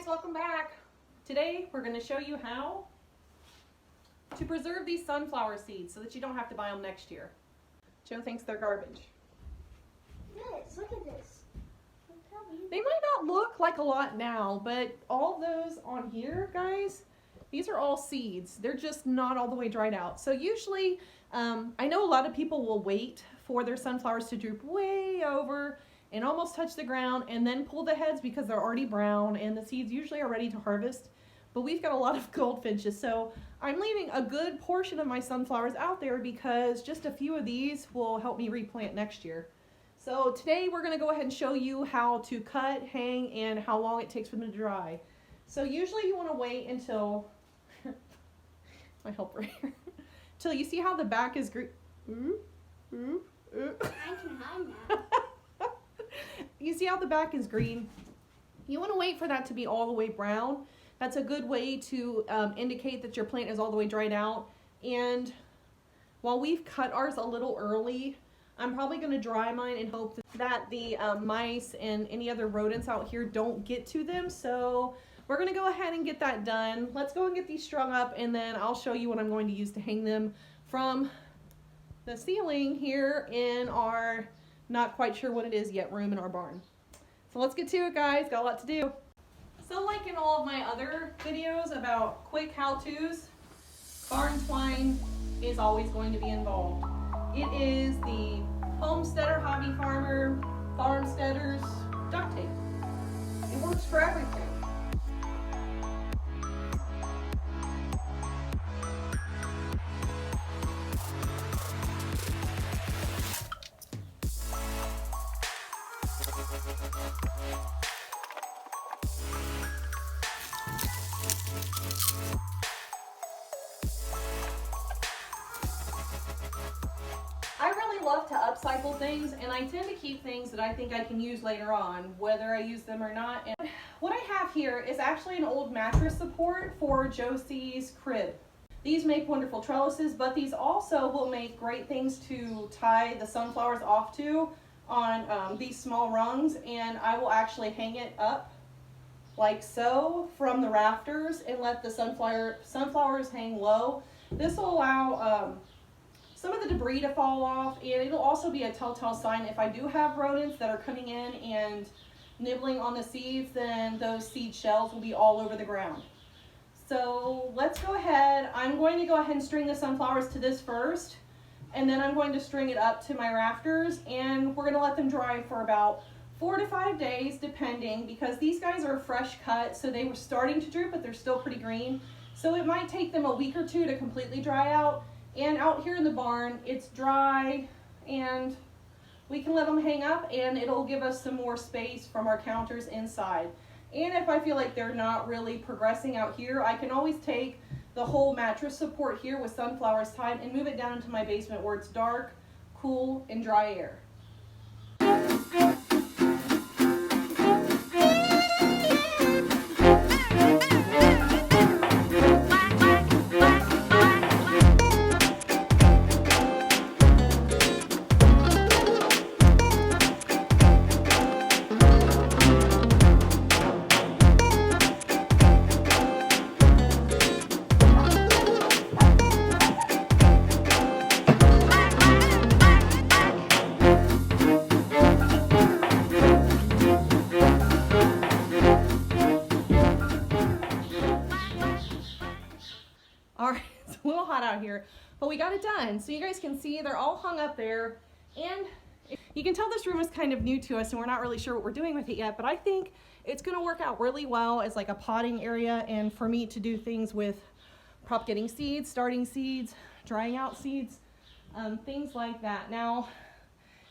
welcome back. Today we're going to show you how to preserve these sunflower seeds so that you don't have to buy them next year. Joe thinks they're garbage. Yes, look at this. They might not look like a lot now, but all those on here, guys, these are all seeds. They're just not all the way dried out. So usually, I know a lot of people will wait for their sunflowers to droop way over and almost touch the ground and then pull the heads because they're already brown and the seeds usually are ready to harvest. But we've got a lot of goldfinches, so I'm leaving a good portion of my sunflowers out there because just a few of these will help me replant next year. So today we're going to go ahead and show you how to cut, hang, and how long it takes for them to dry. So usually you want to wait until, my helper here, till you see how the back is green. I can hide now. You see how the back is green? You want to wait for that to be all the way brown. That's a good way to indicate that your plant is all the way dried out. And while we've cut ours a little early, I'm probably going to dry mine and hope that the mice and any other rodents out here don't get to them. So we're going to go ahead and get that done. Let's go and get these strung up, and then I'll show you what I'm going to use to hang them from the ceiling here in our, not quite sure what it is yet, room in our barn. So let's get to it, guys. Got a lot to do. So like in all of my other videos about quick how-tos, barn twine is always going to be involved. It is the homesteader, hobby farmer, farmsteader's duct tape. It works for everything. I really love to upcycle things, and I tend to keep things that I think I can use later on, whether I use them or not. And what I have here is actually an old mattress support for Josie's crib. These make wonderful trellises, but these also will make great things to tie the sunflowers off to on these small rungs, and I will actually hang it up like so from the rafters and let the sunflowers hang low. This will allow some of the debris to fall off, and it'll also be a telltale sign if I do have rodents that are coming in and nibbling on the seeds, then those seed shells will be all over the ground. So let's go ahead. I'm going to go ahead and string the sunflowers to this first, and then I'm going to string it up to my rafters, and we're going to let them dry for about 4 to 5 days depending, because these guys are fresh cut, so they were starting to droop, but they're still pretty green. So it might take them a week or two to completely dry out. And out here in the barn, it's dry, and we can let them hang up, and it'll give us some more space from our counters inside. And if I feel like they're not really progressing out here, I can always take the whole mattress support here with sunflowers tied and move it down into my basement where it's dark, cool, and dry air. Alright, it's a little hot out here, but we got it done. So you guys can see they're all hung up there, and you can tell this room is kind of new to us and we're not really sure what we're doing with it yet, but I think it's going to work out really well as like a potting area and for me to do things with propagating seeds, starting seeds, drying out seeds, things like that. Now,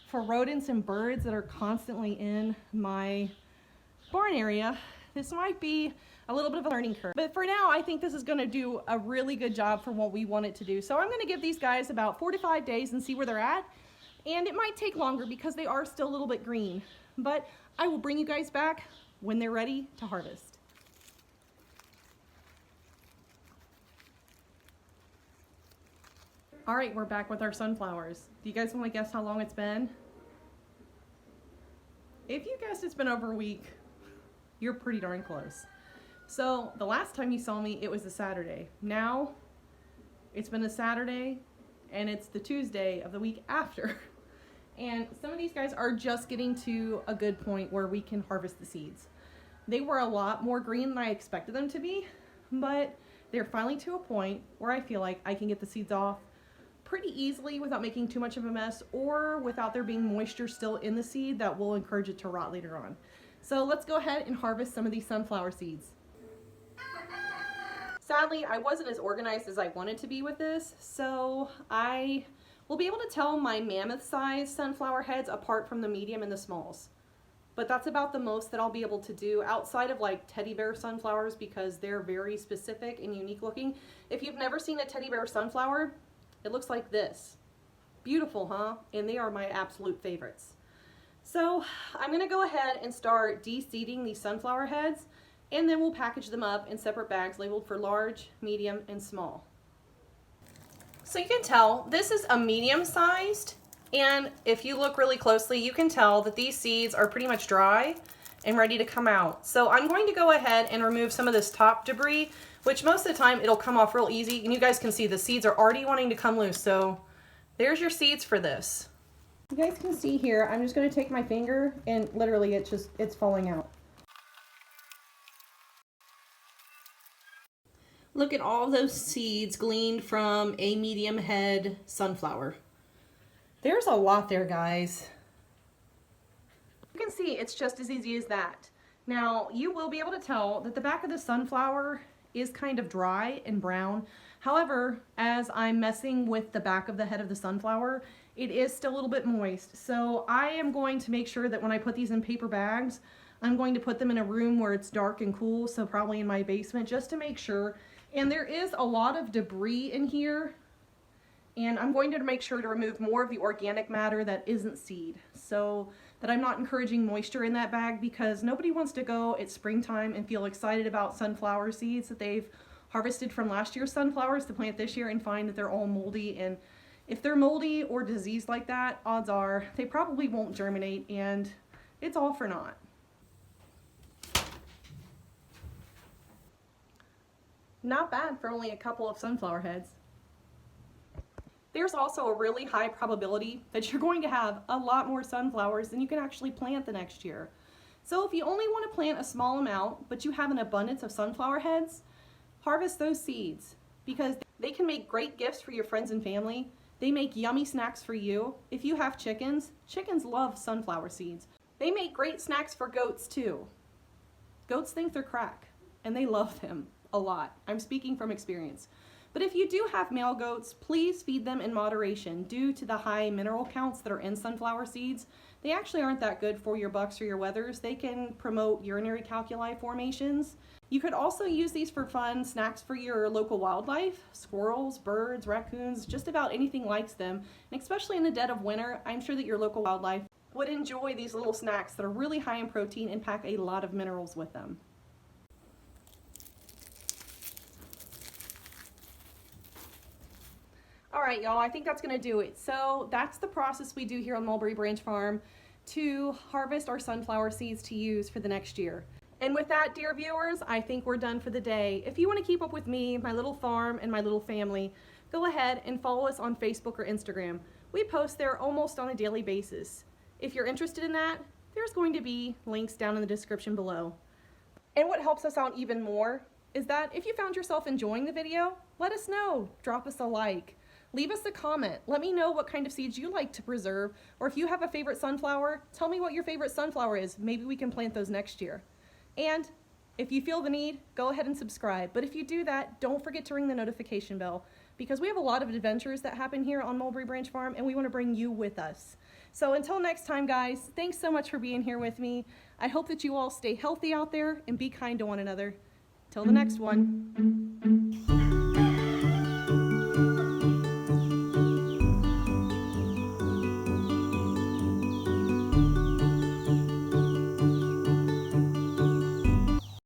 for rodents and birds that are constantly in my barn area, this might be a little bit of a learning curve. But for now, I think this is going to do a really good job for what we want it to do. So I'm going to give these guys about 4 to 5 days and see where they're at. And it might take longer because they are still a little bit green. But I will bring you guys back when they're ready to harvest. All right, we're back with our sunflowers. Do you guys want to guess how long it's been? If you guessed it's been over a week, you're pretty darn close. So the last time you saw me, it was a Saturday. Now it's been a Saturday and it's the Tuesday of the week after. And some of these guys are just getting to a good point where we can harvest the seeds. They were a lot more green than I expected them to be, but they're finally to a point where I feel like I can get the seeds off pretty easily without making too much of a mess, or without there being moisture still in the seed that will encourage it to rot later on. So let's go ahead and harvest some of these sunflower seeds. Sadly, I wasn't as organized as I wanted to be with this, so I will be able to tell my mammoth-sized sunflower heads apart from the medium and the smalls. But that's about the most that I'll be able to do outside of like teddy bear sunflowers, because they're very specific and unique looking. If you've never seen a teddy bear sunflower, it looks like this. Beautiful, huh? And they are my absolute favorites. So I'm gonna go ahead and start de-seeding these sunflower heads, and then we'll package them up in separate bags labeled for large, medium, and small. So you can tell this is a medium sized, and if you look really closely, you can tell that these seeds are pretty much dry and ready to come out. So I'm going to go ahead and remove some of this top debris, which most of the time it'll come off real easy, and you guys can see the seeds are already wanting to come loose. So there's your seeds for this. You guys can see here, I'm just going to take my finger and literally it's falling out. Look at all those seeds gleaned from a medium head sunflower. There's a lot there, guys. You can see it's just as easy as that. Now, you will be able to tell that the back of the sunflower is kind of dry and brown. However, as I'm messing with the back of the head of the sunflower, it is still a little bit moist. So I am going to make sure that when I put these in paper bags, I'm going to put them in a room where it's dark and cool, so probably in my basement, just to make sure. And there is a lot of debris in here, and I'm going to make sure to remove more of the organic matter that isn't seed, so that I'm not encouraging moisture in that bag, because nobody wants to go at springtime and feel excited about sunflower seeds that they've harvested from last year's sunflowers to plant this year and find that they're all moldy. And if they're moldy or diseased like that, odds are they probably won't germinate, and it's all for naught. Not bad for only a couple of sunflower heads. There's also a really high probability that you're going to have a lot more sunflowers than you can actually plant the next year. So if you only want to plant a small amount, but you have an abundance of sunflower heads, harvest those seeds, because they can make great gifts for your friends and family. They make yummy snacks for you. If you have chickens, chickens love sunflower seeds. They make great snacks for goats too. Goats think they're crack, and they love them a lot. I'm speaking from experience. But if you do have male goats, please feed them in moderation. Due to the high mineral counts that are in sunflower seeds, they actually aren't that good for your bucks or your wethers. They can promote urinary calculi formations. You could also use these for fun snacks for your local wildlife. Squirrels, birds, raccoons, just about anything likes them. And especially in the dead of winter, I'm sure that your local wildlife would enjoy these little snacks that are really high in protein and pack a lot of minerals with them. All right, y'all, I think that's gonna do it. So that's the process we do here on Mulberry Branch Farm to harvest our sunflower seeds to use for the next year. And with that, dear viewers, I think we're done for the day. If you want to keep up with me, my little farm, and my little family, go ahead and follow us on Facebook or Instagram. We post there almost on a daily basis. If you're interested in that, there's going to be links down in the description below. And what helps us out even more is that if you found yourself enjoying the video, let us know. Drop us a like. Leave us a comment. Let me know what kind of seeds you like to preserve, or if you have a favorite sunflower, tell me what your favorite sunflower is. Maybe we can plant those next year. And if you feel the need, go ahead and subscribe. But if you do that, don't forget to ring the notification bell, because we have a lot of adventures that happen here on Mulberry Branch Farm, and we want to bring you with us. So until next time, guys, thanks so much for being here with me. I hope that you all stay healthy out there and be kind to one another. Till the next one.